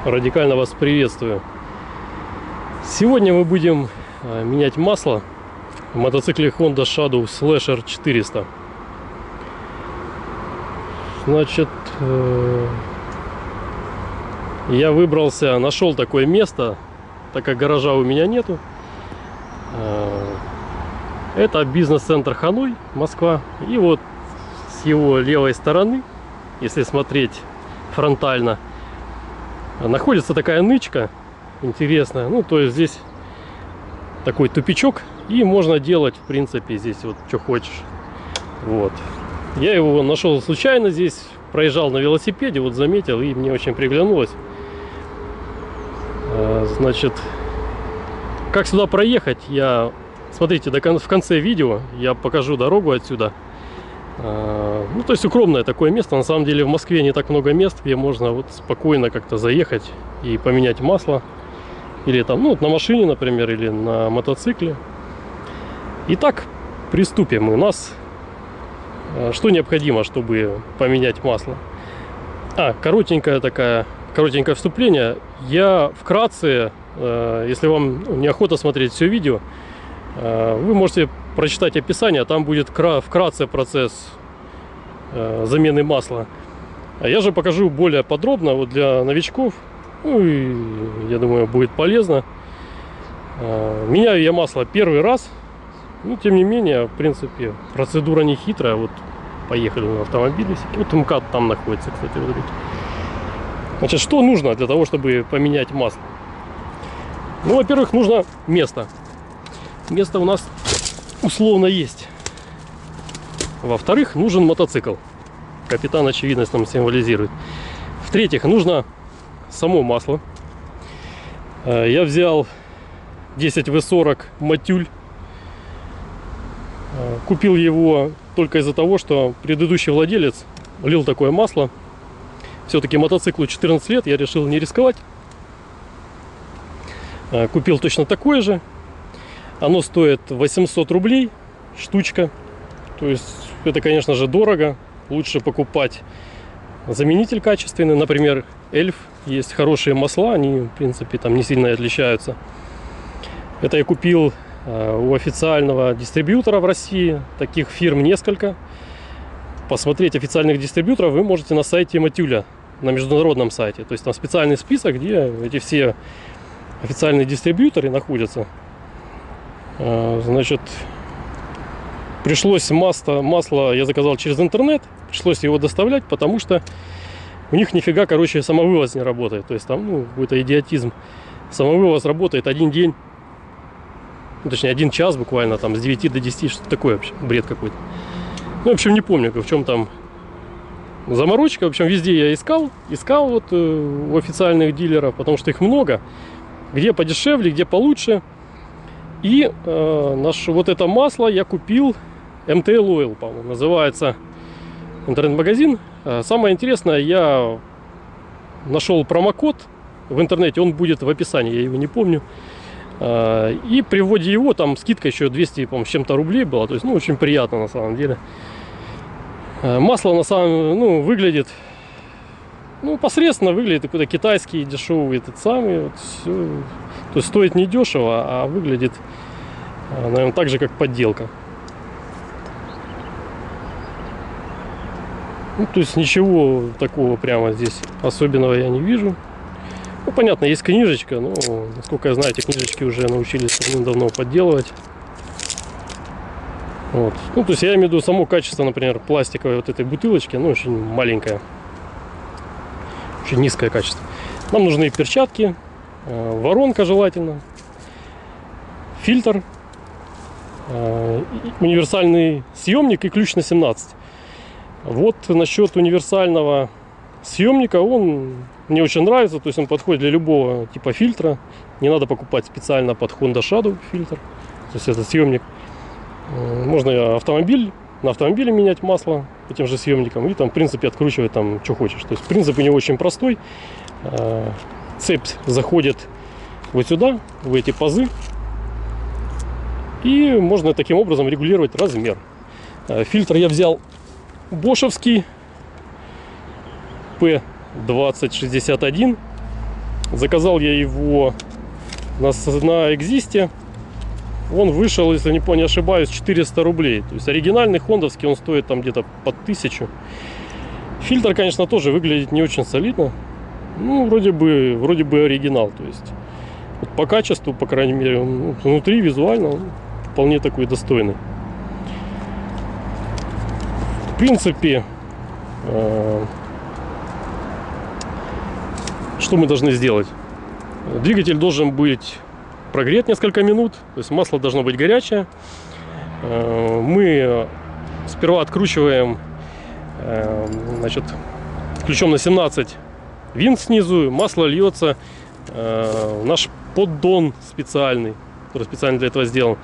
Радикально вас приветствую. Сегодня мы будем менять масло в мотоцикле Honda Shadow Slasher 400. Значит, я выбрался, нашел такое место, так как гаража у меня нету. Это бизнес-центр Ханой, Москва. И вот с его левой стороны, если смотреть фронтально, находится такая нычка интересная. Ну, то есть здесь такой тупичок, и можно делать, в принципе, здесь вот что хочешь. Вот. Я его нашел случайно здесь, проезжал на велосипеде, вот заметил, и мне очень приглянулось. Значит, как сюда проехать, смотрите, в конце видео я покажу дорогу отсюда. Ну, то есть укромное такое место. На самом деле в Москве не так много мест, где можно вот спокойно как-то заехать и поменять масло. Или там, ну, на машине, например, или на мотоцикле. Итак, приступим. У нас что необходимо, чтобы поменять масло? Коротенькое вступление. Я вкратце, если вам неохота смотреть все видео, вы можете прочитать описание, там будет вкратце процесс замены масла. А я же покажу более подробно, вот для новичков. Ну, и, я думаю, будет полезно. Меняю я масло первый раз. Но тем не менее, в принципе, процедура не хитрая. Вот поехали на автомобиле. Вот МКАД там находится, кстати. Вот. Значит, что нужно для того, чтобы поменять масло? Ну, во-первых, нужно место. Место у нас условно есть. Во-вторых, нужен мотоцикл. Капитан очевидность нам символизирует. В-третьих, нужно само масло. Я взял 10В40 Матюль. Купил его только из-за того, что предыдущий владелец лил такое масло. Все-таки мотоциклу 14 лет, я решил не рисковать. Купил точно такое же. Оно стоит 800 рублей штучка. То есть это, конечно же, дорого. Лучше покупать заменитель качественный. Например, Эльф. Есть хорошие масла. Они, в принципе, там не сильно отличаются. Это я купил у официального дистрибьютора в России. Таких фирм несколько. Посмотреть официальных дистрибьюторов вы можете на сайте Матюля. На международном сайте. То есть там специальный список, где эти все официальные дистрибьюторы находятся. Значит, пришлось масло я заказал через интернет, пришлось его доставлять, потому что у них нифига, короче, самовывоз не работает. То есть там, ну, какой-то идиотизм. Самовывоз работает один день, ну, точнее 1 час буквально, там с 9 до 10, что такое вообще, бред какой-то. Ну, в общем, не помню, в чем там заморочка. В общем, везде я искал вот у официальных дилеров, потому что их много, где подешевле, где получше. И вот это масло я купил, MTL Oil, по-моему, называется интернет-магазин. Самое интересное, я нашел промокод в интернете, он будет в описании, я его не помню. И при вводе его, там скидка еще 200, по-моему, с чем-то рублей была. То есть, ну, очень приятно на самом деле. Масло на самом, выглядит, посредственно выглядит, какой-то китайский, дешевый, этот самый, вот, все. То есть стоит не дешево, а выглядит, наверное, так же, как подделка. Ну, то есть ничего такого прямо здесь особенного я не вижу. Ну, понятно, есть книжечка, но, насколько я знаю, эти книжечки уже научились давно подделывать. Вот. Ну, то есть я имею в виду само качество, например, пластиковой вот этой бутылочки, очень маленькое, очень низкое качество. Нам нужны перчатки, воронка желательно, фильтр, универсальный съемник и ключ на 17. Вот насчет универсального съемника, он мне очень нравится, то есть он подходит для любого типа фильтра. Не надо покупать специально под Honda Shadow фильтр, то есть это съемник. Можно на автомобиле менять масло этим же съемником и там, в принципе, откручивать там, что хочешь. То есть принцип у него очень простой. Цепь заходит вот сюда, в эти пазы, и можно таким образом регулировать размер. Фильтр я взял бошевский P2061. Заказал я его на Экзисте. Он вышел, если не ошибаюсь, 400 рублей. То есть оригинальный хондовский он стоит там где-то под 1000. Фильтр, конечно, тоже выглядит не очень солидно. Ну, вроде бы оригинал. То есть вот по качеству, по крайней мере, он, внутри визуально он вполне такой достойный. В принципе, что мы должны сделать? Двигатель должен быть прогрет несколько минут, то есть масло должно быть горячее. Мы сперва откручиваем, значит, ключом на 17 винт снизу, масло льется в наш поддон специальный, который специально для этого сделан.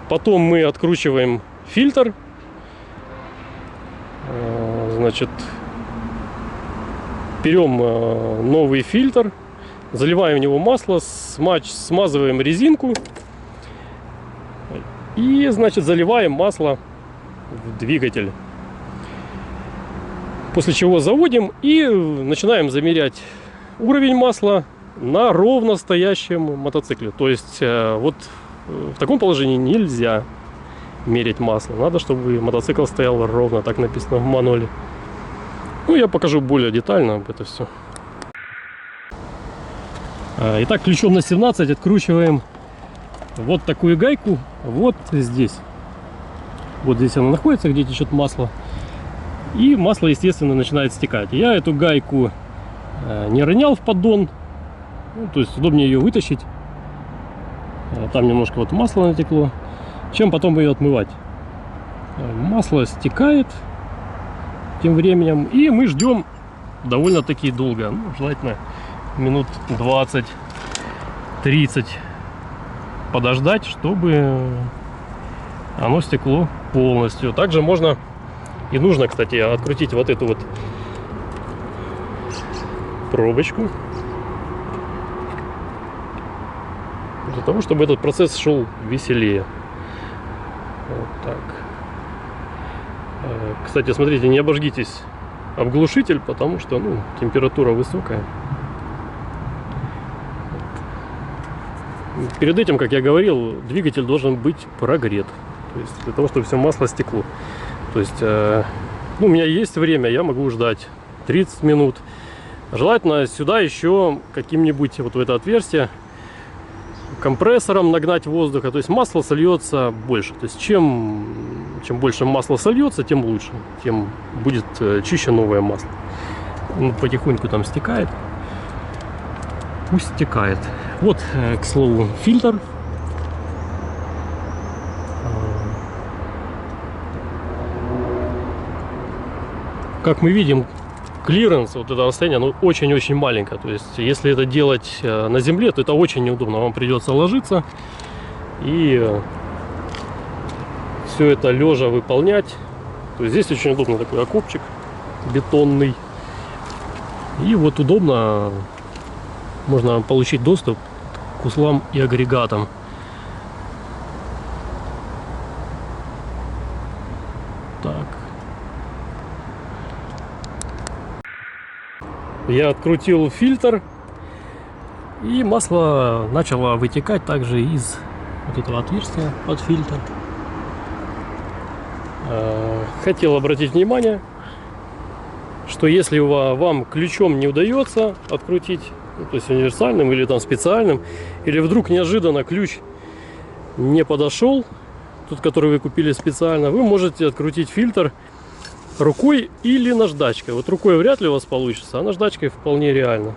Потом мы откручиваем фильтр, значит, берем новый фильтр, заливаем в него масло, смазываем резинку и, значит, заливаем масло в двигатель. После чего заводим и начинаем замерять уровень масла на ровно стоящем мотоцикле. То есть вот в таком положении нельзя мерять масло. Надо, чтобы мотоцикл стоял ровно, так написано в мануале. Ну, я покажу более детально об это все. Итак, ключом на 17 откручиваем вот такую гайку вот здесь. Вот здесь она находится, где течет масло. И масло, естественно, начинает стекать. Я эту гайку не ронял в поддон. Ну, то есть удобнее ее вытащить. Там немножко вот масла натекло. Чем потом ее отмывать. Масло стекает тем временем. И мы ждем довольно-таки долго. Ну, желательно минут 20-30 подождать, чтобы оно стекло полностью. Также можно и нужно, кстати, открутить вот эту вот пробочку для того, чтобы этот процесс шел веселее. Вот так. Кстати, смотрите, не обожгитесь об глушитель, потому что, ну, температура высокая. Перед этим, как я говорил, двигатель должен быть прогрет. То есть для того, чтобы все масло стекло. То есть, ну, у меня есть время, я могу ждать 30 минут. Желательно сюда еще каким-нибудь, вот в это отверстие, компрессором нагнать воздуха. То есть масло сольется больше. То есть чем больше масла сольется, тем лучше. Тем будет чище новое масло. Он потихоньку там стекает. Пусть стекает. Вот, к слову, фильтр. Как мы видим, клиренс, вот это расстояние, оно очень-очень маленькое. То есть, если это делать на земле, то это очень неудобно. Вам придется ложиться и все это лежа выполнять. То есть, здесь очень удобно такой окопчик бетонный. И вот удобно можно получить доступ к узлам и агрегатам. Так. Я открутил фильтр, и масло начало вытекать также из вот этого отверстия под фильтр. Хотел обратить внимание, что если вам ключом не удается открутить, ну, то есть универсальным или там специальным, или вдруг неожиданно ключ не подошел, тот, который вы купили специально, вы можете открутить фильтр рукой или наждачкой. Вот рукой вряд ли у вас получится, а наждачкой вполне реально.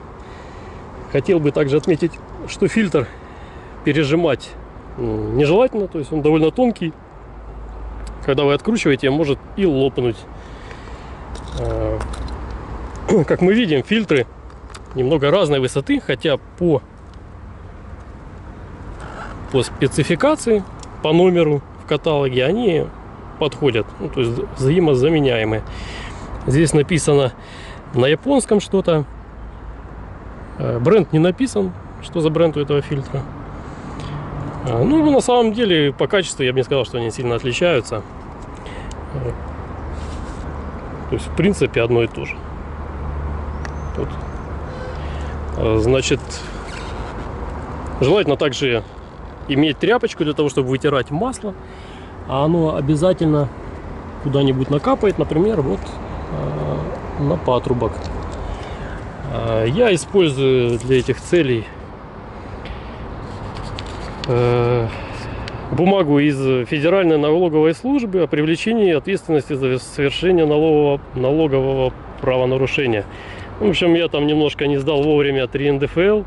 Хотел бы также отметить, что фильтр пережимать нежелательно, то есть он довольно тонкий. Когда вы откручиваете, может и лопнуть. Как мы видим, фильтры немного разной высоты, хотя по спецификации, по номеру в каталоге они подходят, ну, то есть взаимозаменяемые. Здесь написано на японском что-то, бренд не написан, что за бренд у этого фильтра. Ну, на самом деле, по качеству я бы не сказал, что они сильно отличаются. То есть, в принципе, одно и то же. Тут Значит, желательно также иметь тряпочку для того, чтобы вытирать масло. А оно обязательно куда-нибудь накапает, например, вот на патрубок. Я использую для этих целей бумагу из Федеральной налоговой службы о привлечении ответственности за совершение налогового правонарушения. В общем, я там немножко не сдал вовремя 3 НДФЛ.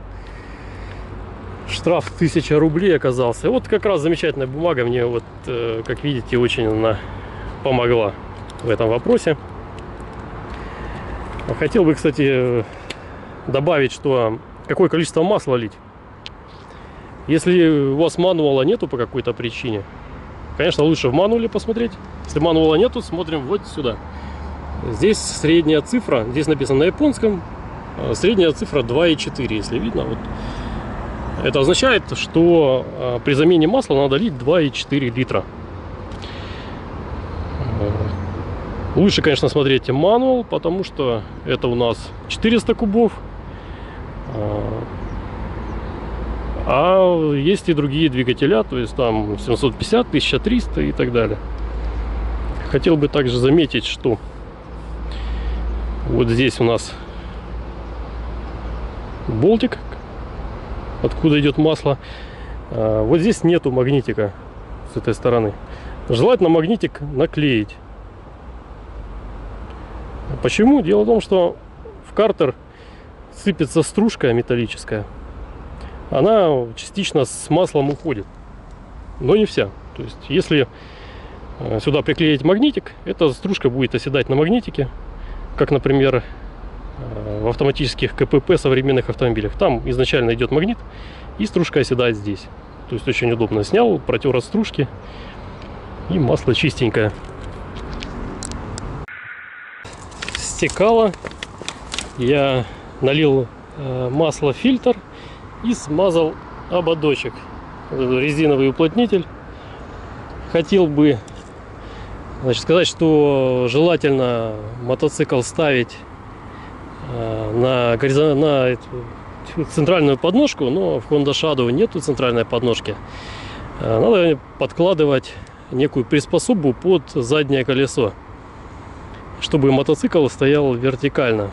Штраф 1000 рублей оказался. Вот как раз замечательная бумага мне, вот, как видите, очень она помогла в этом вопросе. Хотел бы, кстати, добавить, что какое количество масла лить. Если у вас мануала нету по какой-то причине, конечно, лучше в мануале посмотреть. Если мануала нету, смотрим вот сюда. Здесь средняя цифра, здесь написано на японском, средняя цифра 2,4, если видно. Вот. Это означает, что при замене масла надо лить 2,4 литра. Лучше, конечно, смотреть мануал, потому что это у нас 400 кубов. А есть и другие двигателя, то есть там 750, 1300 и так далее. Хотел бы также заметить, что вот здесь у нас болтик, откуда идет масло. Вот здесь нету магнитика с этой стороны. Желательно магнитик наклеить. Почему? Дело в том, что в картер сыпется стружка металлическая. Она частично с маслом уходит, но не вся. То есть, если сюда приклеить магнитик, эта стружка будет оседать на магнитике, как, например, в автоматических КПП современных автомобилях. Там изначально идет магнит, и стружка оседает здесь. То есть очень удобно. Снял, протер от стружки, и масло чистенькое. Стекало. Я налил масло в фильтр и смазал ободочек. Резиновый уплотнитель. Хотел бы, значит, сказать, что желательно мотоцикл ставить на центральную подножку, но в Honda Shadow нету центральной подножки. Надо подкладывать некую приспособу под заднее колесо, чтобы мотоцикл стоял вертикально,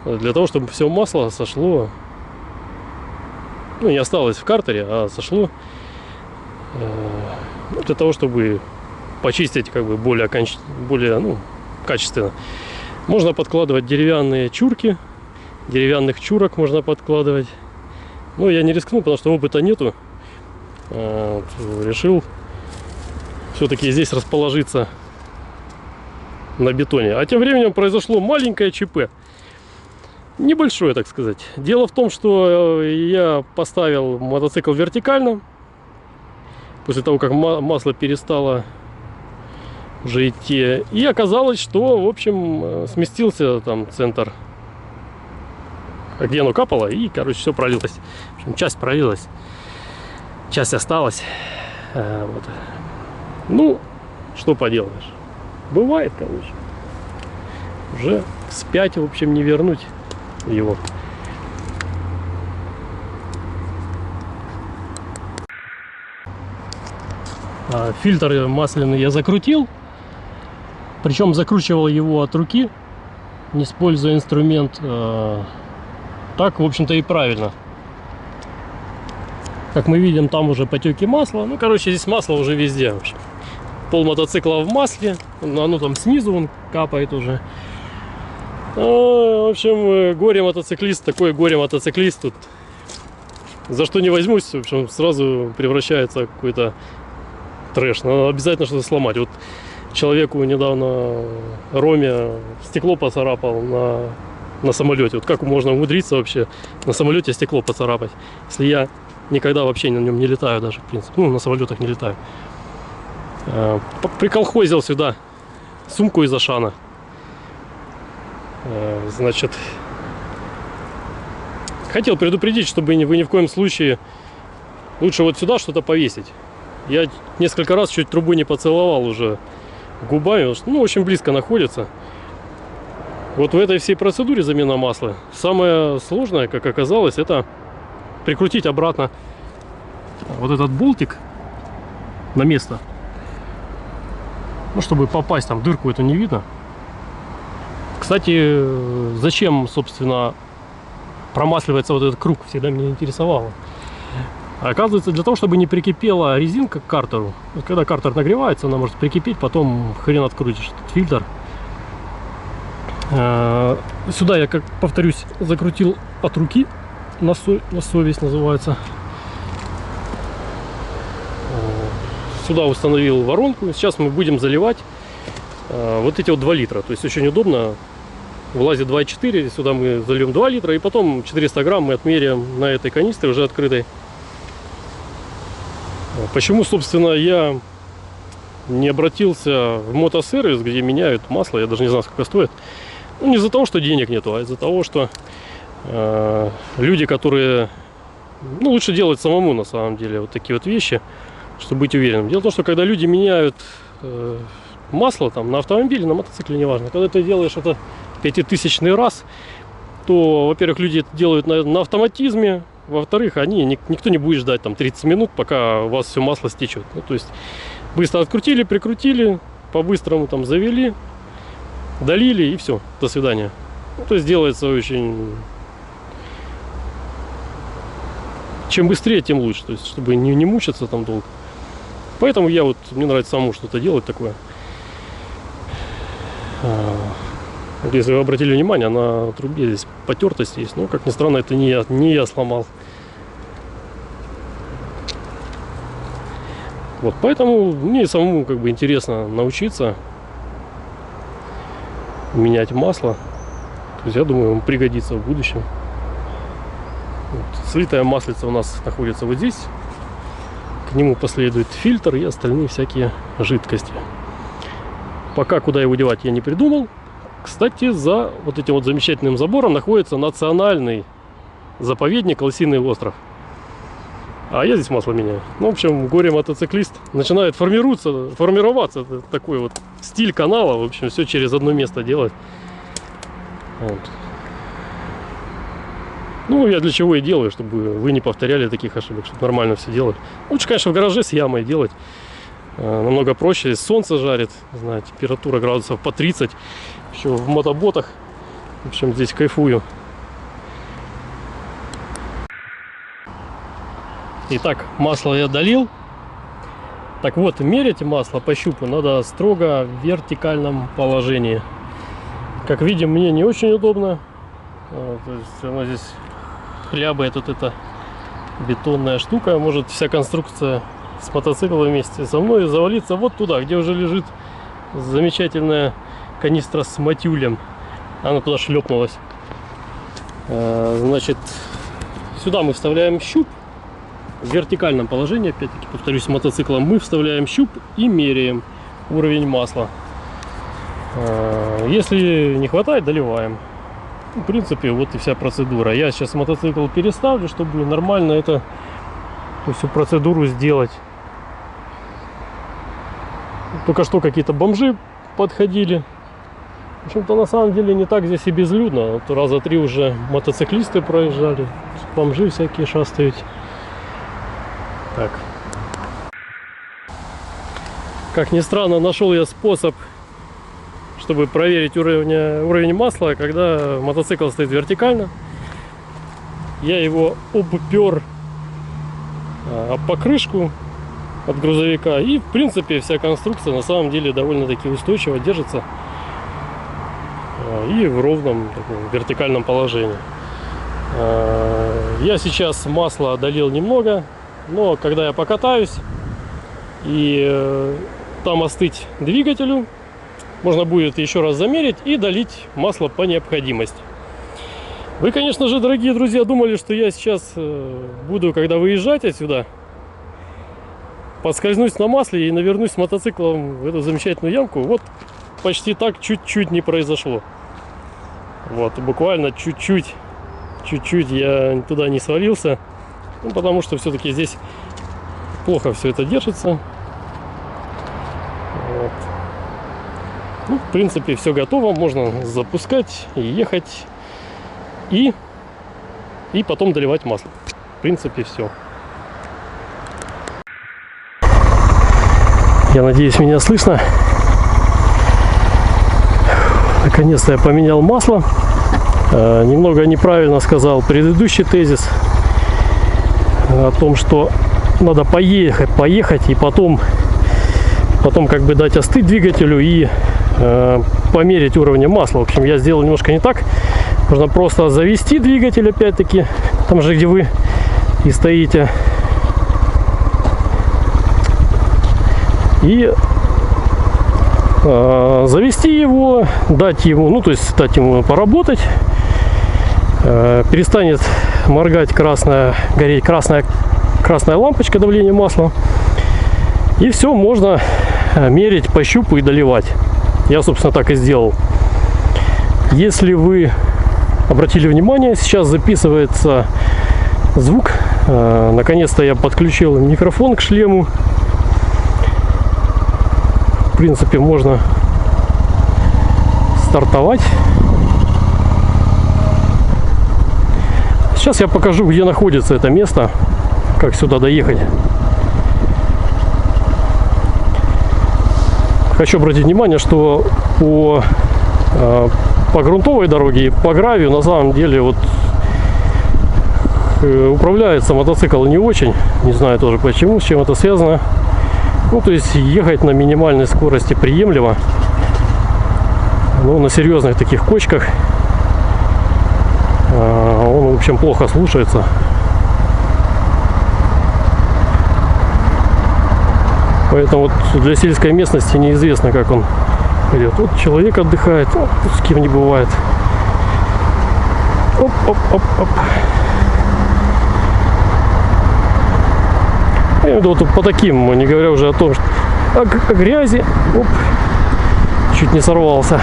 для того, чтобы все масло сошло, ну, не осталось в картере, а сошло, для того, чтобы почистить как бы более качественно. Можно подкладывать деревянные чурки, деревянных чурок можно подкладывать. Но я не рискнул, потому что опыта нету. Решил все-таки здесь расположиться на бетоне. А тем временем произошло маленькое ЧП. Небольшое, так сказать. Дело в том, что я поставил мотоцикл вертикально. После того, как масло перестало уже идти. И оказалось, что, в общем, сместился там центр, где оно капало, и, короче, все пролилось. В общем, часть пролилась, часть осталась. Вот. Ну, что поделаешь. Бывает, короче. Уже вспять, в общем, не вернуть его. Фильтр масляный я закрутил. Причем закручивал его от руки, не используя инструмент. Так, в общем-то, и правильно. Как мы видим, там уже потеки масла. Ну, короче, здесь масло уже везде. В общем. Пол мотоцикла в масле. Оно там снизу он капает уже. В общем, горе-мотоциклист, такой горе-мотоциклист тут. За что не возьмусь, в общем, сразу превращается в какой-то трэш. Надо обязательно что-то сломать. Вот человеку недавно Роме стекло поцарапал на самолете. Вот как можно умудриться вообще на самолете стекло поцарапать, если я никогда вообще на нем не летаю даже, в принципе. Ну, на самолетах не летаю. Приколхозил сюда сумку из Ашана. Значит, хотел предупредить, чтобы вы ни в коем случае лучше вот сюда что-то повесить. Я несколько раз чуть трубу не поцеловал уже губами, потому что, ну, очень близко находится. Вот в этой всей процедуре замены масла самое сложное, как оказалось, это прикрутить обратно вот этот болтик на место. Ну, чтобы попасть, там дырку эту не видно. Кстати, зачем, собственно, промасливается вот этот круг, всегда меня интересовало. Оказывается, для того, чтобы не прикипела резинка к картеру. Вот когда картер нагревается, она может прикипеть, потом хрен открутишь этот фильтр. Сюда я, как повторюсь, закрутил от руки, на совесть называется. Сюда установил воронку. Сейчас мы будем заливать вот эти вот 2 литра. То есть очень удобно. Влазит 2,4, сюда мы зальем 2 литра, и потом 400 грамм мы отмеряем на этой канистре уже открытой. Почему, собственно, я не обратился в мотосервис, где меняют масло, я даже не знаю, сколько стоит. Ну, не из-за того, что денег нету, а из-за того, что люди, которые... Ну, лучше делать самому, на самом деле, вот такие вот вещи, чтобы быть уверенным. Дело в том, что когда люди меняют масло там на автомобиле, на мотоцикле, неважно, когда ты делаешь это 5000-й раз, то, во-первых, люди это делают на автоматизме, во-вторых, никто не будет ждать там 30 минут, пока у вас все масло стечет. Ну, то есть быстро открутили, прикрутили, по-быстрому там завели, долили и все, до свидания. Ну, то есть делается очень... Чем быстрее, тем лучше, то есть чтобы не мучиться там долго. Поэтому мне нравится самому что-то делать такое. Если вы обратили внимание, на трубе здесь потертость есть. Но, как ни странно, это не я сломал. Вот, поэтому мне самому как бы интересно научиться менять масло. То есть я думаю, ему пригодится в будущем. Вот, слитая маслица у нас находится вот здесь. К нему последует фильтр и остальные всякие жидкости. Пока куда его девать я не придумал. Кстати, за вот этим вот замечательным забором находится национальный заповедник Лосиный остров. А я здесь масло меняю. Ну, в общем, горе-мотоциклист начинает формироваться такой вот стиль канала. В общем, все через одно место делать. Вот. Ну, я для чего и делаю, чтобы вы не повторяли таких ошибок, чтобы нормально все делать. Лучше, конечно, в гараже с ямой делать. Намного проще. Солнце жарит, не знаю, температура градусов по 30. Еще в мотоботах. В общем, здесь кайфую. Итак, масло я долил. Так вот, мерить масло по щупу надо строго в вертикальном положении. Как видим, мне не очень удобно. То есть оно здесь хлябает, вот эта бетонная штука. Может вся конструкция с мотоцикла вместе со мной завалиться вот туда, где уже лежит замечательная канистра с матюлем. Она туда шлепнулась. Значит, сюда мы вставляем щуп в вертикальном положении. Опять-таки, повторюсь, с мотоциклом мы вставляем щуп и меряем уровень масла. Если не хватает, доливаем. В принципе, вот и вся процедура. Я сейчас мотоцикл переставлю, чтобы нормально эту всю процедуру сделать. Только что какие-то бомжи подходили. В общем-то, на самом деле не так здесь и безлюдно. Вот раза 3 уже мотоциклисты проезжали, бомжи всякие шастают. Так. Как ни странно, нашел я способ, чтобы проверить уровень масла, когда мотоцикл стоит вертикально. Я его обпер об покрышку от грузовика, и в принципе вся конструкция на самом деле довольно-таки устойчиво держится и в ровном таком вертикальном положении. Я сейчас масло долил немного, но когда я покатаюсь и там остыть двигателю, можно будет еще раз замерить и долить масло по необходимости. Вы, конечно же, дорогие друзья, думали, что я сейчас буду, когда выезжать отсюда, подскользнусь на масле и навернусь с мотоциклом в эту замечательную ямку. Вот почти так чуть-чуть не произошло. Вот, буквально чуть-чуть я туда не свалился. Ну, потому что все-таки здесь плохо все это держится. Вот. Ну, в принципе, все готово, можно запускать и ехать, и потом доливать масло. В принципе, все. Я надеюсь, меня слышно. Наконец-то я поменял масло. Немного неправильно сказал предыдущий тезис о том, что надо поехать и потом как бы дать остыть двигателю и померить уровень масла. В общем, я сделал немножко не так. Можно просто завести двигатель, опять-таки, там же, где вы и стоите. И завести его, дать ему, ну, то есть дать ему поработать. Перестанет моргать гореть красная лампочка давления масла. И все, можно мерить по щупу и доливать. Я, собственно, так и сделал. Если вы обратили внимание, сейчас записывается звук. Наконец-то я подключил микрофон к шлему. В принципе, можно стартовать. Сейчас я покажу, где находится это место, как сюда доехать. Хочу обратить внимание, что по грунтовой дороге и по гравию на самом деле вот управляется мотоцикл не очень. Не знаю тоже почему, с чем это связано. Ну, то есть ехать на минимальной скорости приемлемо. Но на серьезных таких кочках он, в общем, плохо слушается. Поэтому вот для сельской местности неизвестно, как он идет. Вот человек отдыхает, с кем не бывает. Оп-оп-оп-оп. Я имею в виду вот по таким, не говоря уже о том, что о грязи. Оп, чуть не сорвался.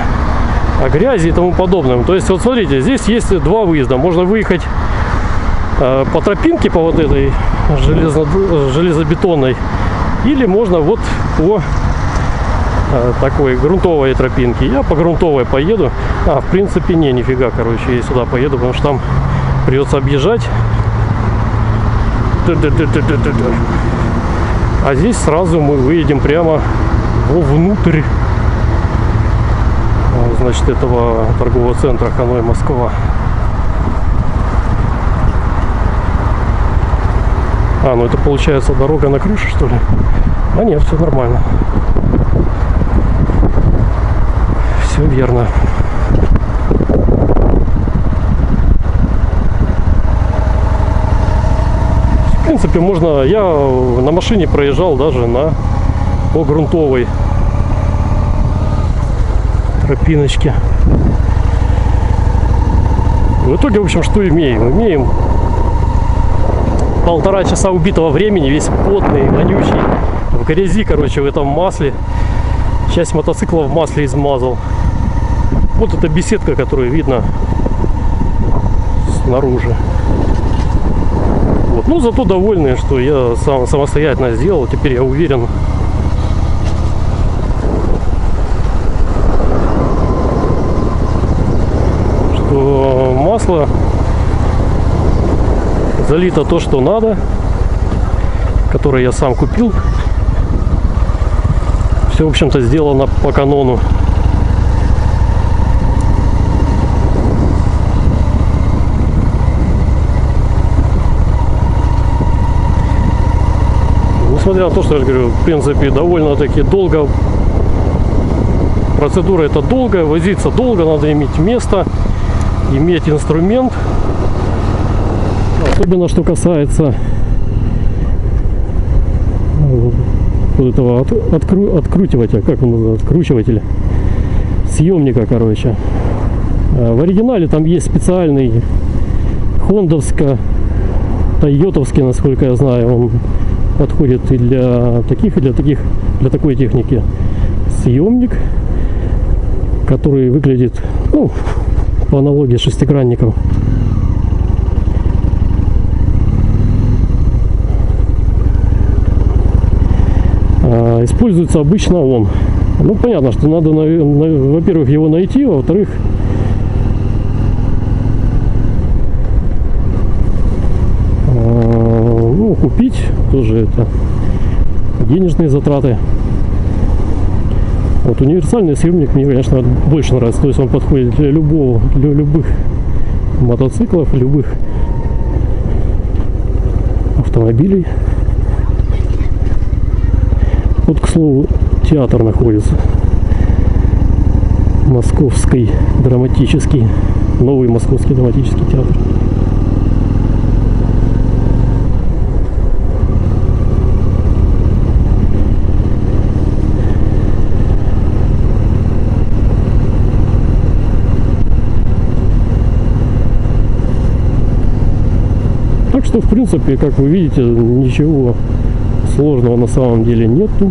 О грязи и тому подобном. То есть, вот смотрите, здесь есть два выезда. Можно выехать по тропинке, по вот этой железобетонной, или можно вот по такой грунтовой тропинке. Я по грунтовой поеду. В принципе, нифига, короче, я сюда поеду, потому что там придется объезжать. А здесь сразу мы выедем прямо вовнутрь, значит, этого торгового центра Ханой Москва. Ну это получается дорога на крыше, что ли? Нет, все нормально. Все верно. В принципе, можно. Я на машине проезжал даже по грунтовой тропиночке. В итоге, в общем, что имеем? Имеем 1,5 часа убитого времени, весь потный, вонючий, в грязи, короче, в этом масле. Часть мотоцикла в масле измазал. Вот эта беседка, которую видно снаружи. Вот. Ну, зато довольны, что я самостоятельно сделал. Теперь я уверен, что масло залито то, что надо, которое я сам купил. Все, в общем-то, сделано по канону. Несмотря на то, что я говорю, в принципе, довольно-таки долго. Процедура это долгая, возиться долго, надо иметь место, иметь инструмент. Особенно, что касается вот этого откручивателя, как он называется, откручивателя, съемника, короче. В оригинале там есть специальный тойотовский, насколько я знаю, он подходит и для такой техники. Съемник, который выглядит, ну, по аналогии с шестигранником. Используется обычно он. Ну, понятно, что надо, во-первых, его найти, во-вторых, ну, купить тоже это денежные затраты. Вот универсальный съемник мне, конечно, больше нравится. То есть он подходит для любых мотоциклов, любых автомобилей. Вот, к слову, театр находится. Московский драматический, новый московский драматический театр. Так что, в принципе, как вы видите, ничего сложного на самом деле нету.